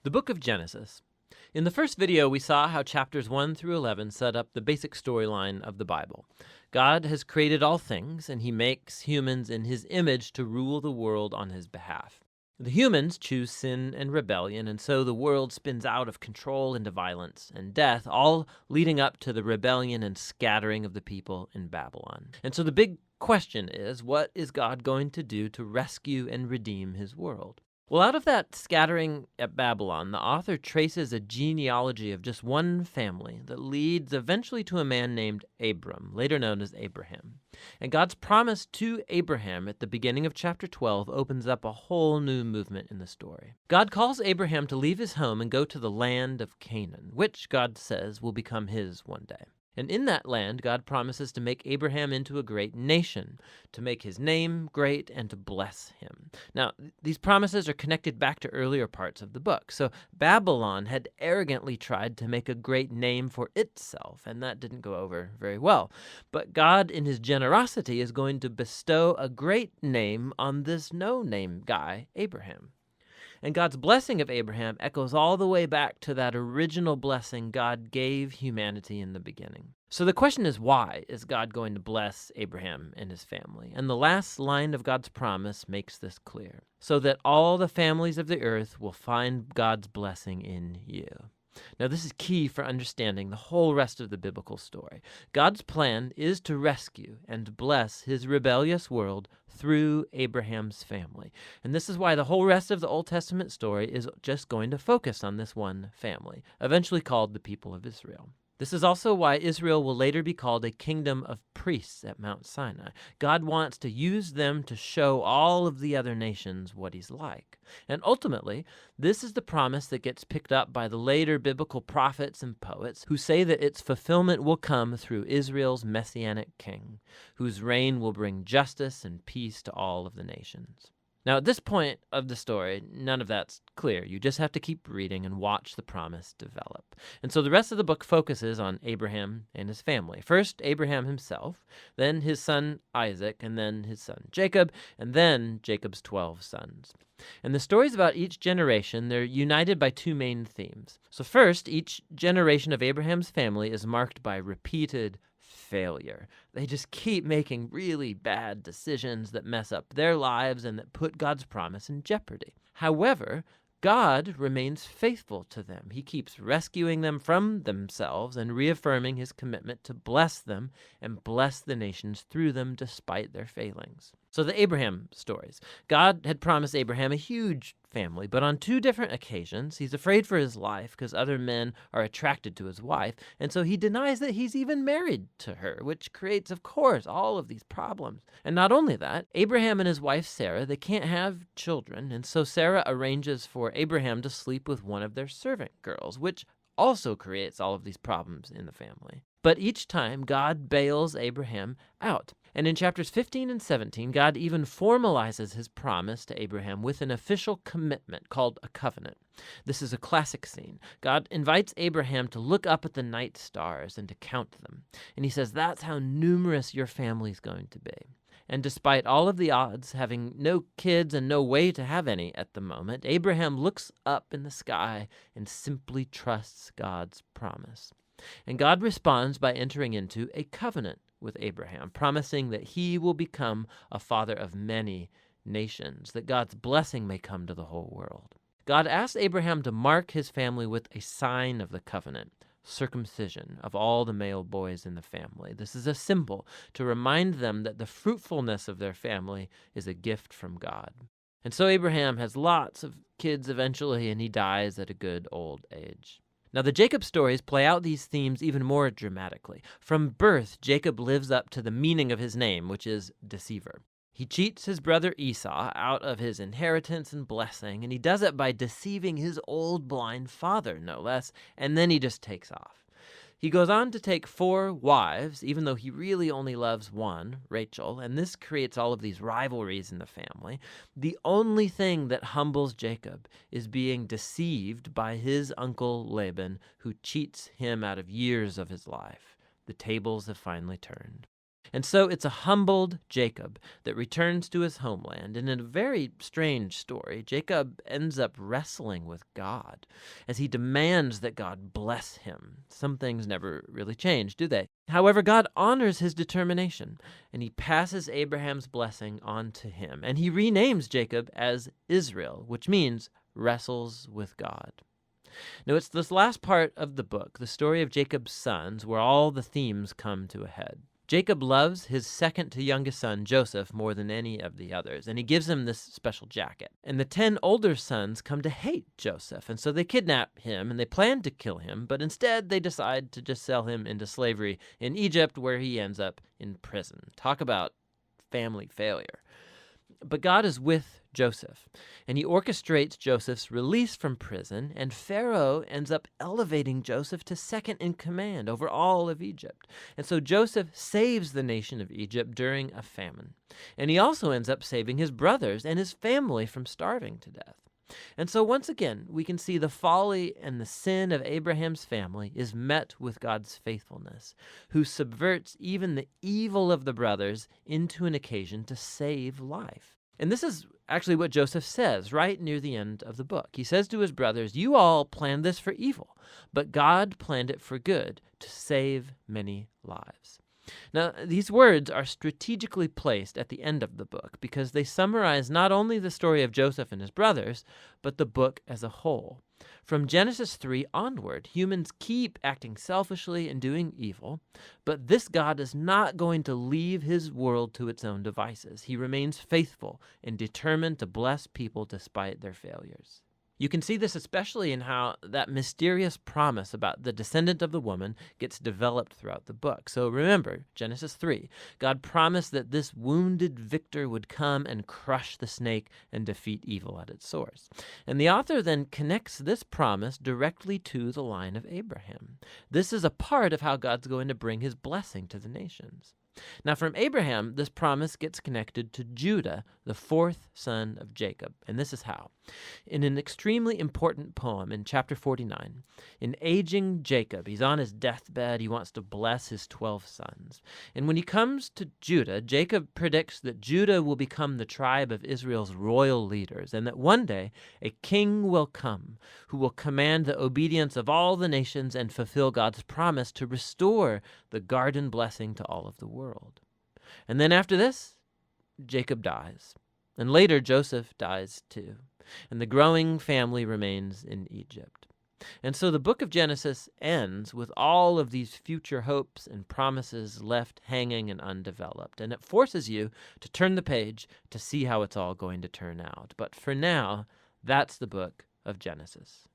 The book of Genesis. In the first video, we saw how chapters 1 through 11 set up the basic storyline of the Bible. God has created all things, and he makes humans in his image to rule the world on his behalf. The humans choose sin and rebellion, and so the world spins out of control into violence and death, all leading up to the rebellion and scattering of the people in Babylon. And so the big question is, what is God going to do to rescue and redeem his world? Well, out of that scattering at Babylon, the author traces a genealogy of just one family that leads eventually to a man named Abram, later known as Abraham. And God's promise to Abraham at the beginning of chapter 12 opens up a whole new movement in the story. God calls Abraham to leave his home and go to the land of Canaan, which God says will become his one day. And in that land, God promises to make Abraham into a great nation, to make his name great, and to bless him. Now, these promises are connected back to earlier parts of the book. So Babylon had arrogantly tried to make a great name for itself, and that didn't go over very well. But God, in his generosity, is going to bestow a great name on this no-name guy, Abraham. And God's blessing of Abraham echoes all the way back to that original blessing God gave humanity in the beginning. So the question is, why is God going to bless Abraham and his family? And the last line of God's promise makes this clear. So that all the families of the earth will find God's blessing in you. Now, this is key for understanding the whole rest of the biblical story. God's plan is to rescue and bless his rebellious world through Abraham's family. And this is why the whole rest of the Old Testament story is just going to focus on this one family, eventually called the people of Israel. This is also why Israel will later be called a kingdom of priests at Mount Sinai. God wants to use them to show all of the other nations what he's like. And ultimately, this is the promise that gets picked up by the later biblical prophets and poets who say that its fulfillment will come through Israel's messianic king, whose reign will bring justice and peace to all of the nations. Now, at this point of the story, none of that's clear. You just have to keep reading and watch the promise develop. And so the rest of the book focuses on Abraham and his family. First, Abraham himself, then his son Isaac, and then his son Jacob, and then Jacob's 12 sons. And the stories about each generation, they're united by two main themes. So first, each generation of Abraham's family is marked by repeated failure. They just keep making really bad decisions that mess up their lives and that put God's promise in jeopardy. However, God remains faithful to them. He keeps rescuing them from themselves and reaffirming his commitment to bless them and bless the nations through them despite their failings. So the Abraham stories. God had promised Abraham a huge family, but on two different occasions, he's afraid for his life because other men are attracted to his wife, and so he denies that he's even married to her, which creates, of course, all of these problems. And not only that, Abraham and his wife Sarah, they can't have children, and so Sarah arranges for Abraham to sleep with one of their servant girls, which also creates all of these problems in the family. But each time, God bails Abraham out. And in chapters 15 and 17, God even formalizes his promise to Abraham with an official commitment called a covenant. This is a classic scene. God invites Abraham to look up at the night stars and to count them. And he says, that's how numerous your family's going to be. And despite all of the odds, having no kids and no way to have any at the moment, Abraham looks up in the sky and simply trusts God's promise. And God responds by entering into a covenant with Abraham, promising that he will become a father of many nations, that God's blessing may come to the whole world. God asks Abraham to mark his family with a sign of the covenant, circumcision of all the male boys in the family. This is a symbol to remind them that the fruitfulness of their family is a gift from God. And so Abraham has lots of kids eventually, and he dies at a good old age. Now, the Jacob stories play out these themes even more dramatically. From birth, Jacob lives up to the meaning of his name, which is deceiver. He cheats his brother Esau out of his inheritance and blessing, and he does it by deceiving his old blind father, no less, and then he just takes off. He goes on to take 4 wives, even though he really only loves one, Rachel, and this creates all of these rivalries in the family. The only thing that humbles Jacob is being deceived by his uncle Laban, who cheats him out of years of his life. The tables have finally turned. And so it's a humbled Jacob that returns to his homeland. And in a very strange story, Jacob ends up wrestling with God as he demands that God bless him. Some things never really change, do they? However, God honors his determination, and he passes Abraham's blessing on to him. And he renames Jacob as Israel, which means wrestles with God. Now, it's this last part of the book, the story of Jacob's sons, where all the themes come to a head. Jacob loves his second to youngest son, Joseph, more than any of the others, and he gives him this special jacket. And the 10 older sons come to hate Joseph, and so they kidnap him, and they plan to kill him, but instead they decide to just sell him into slavery in Egypt, where he ends up in prison. Talk about family failure. But God is with Joseph, and he orchestrates Joseph's release from prison, and Pharaoh ends up elevating Joseph to second in command over all of Egypt. And so Joseph saves the nation of Egypt during a famine. And he also ends up saving his brothers and his family from starving to death. And so once again, we can see the folly and the sin of Abraham's family is met with God's faithfulness, who subverts even the evil of the brothers into an occasion to save life. And this is actually what Joseph says right near the end of the book. He says to his brothers, "You all planned this for evil, but God planned it for good, to save many lives." Now, these words are strategically placed at the end of the book because they summarize not only the story of Joseph and his brothers, but the book as a whole. From Genesis 3 onward, humans keep acting selfishly and doing evil, but this God is not going to leave his world to its own devices. He remains faithful and determined to bless people despite their failures. You can see this especially in how that mysterious promise about the descendant of the woman gets developed throughout the book. So remember, Genesis 3, God promised that this wounded victor would come and crush the snake and defeat evil at its source. And the author then connects this promise directly to the line of Abraham. This is a part of how God's going to bring his blessing to the nations. Now, from Abraham, this promise gets connected to Judah, the 4th son of Jacob. And this is how. In an extremely important poem in chapter 49, in aging Jacob, he's on his deathbed, he wants to bless his 12 sons. And when he comes to Judah, Jacob predicts that Judah will become the tribe of Israel's royal leaders, and that one day a king will come who will command the obedience of all the nations and fulfill God's promise to restore the garden blessing to all of the world. And then after this, Jacob dies. And later, Joseph dies too. And the growing family remains in Egypt. And so the book of Genesis ends with all of these future hopes and promises left hanging and undeveloped. And it forces you to turn the page to see how it's all going to turn out. But for now, that's the book of Genesis.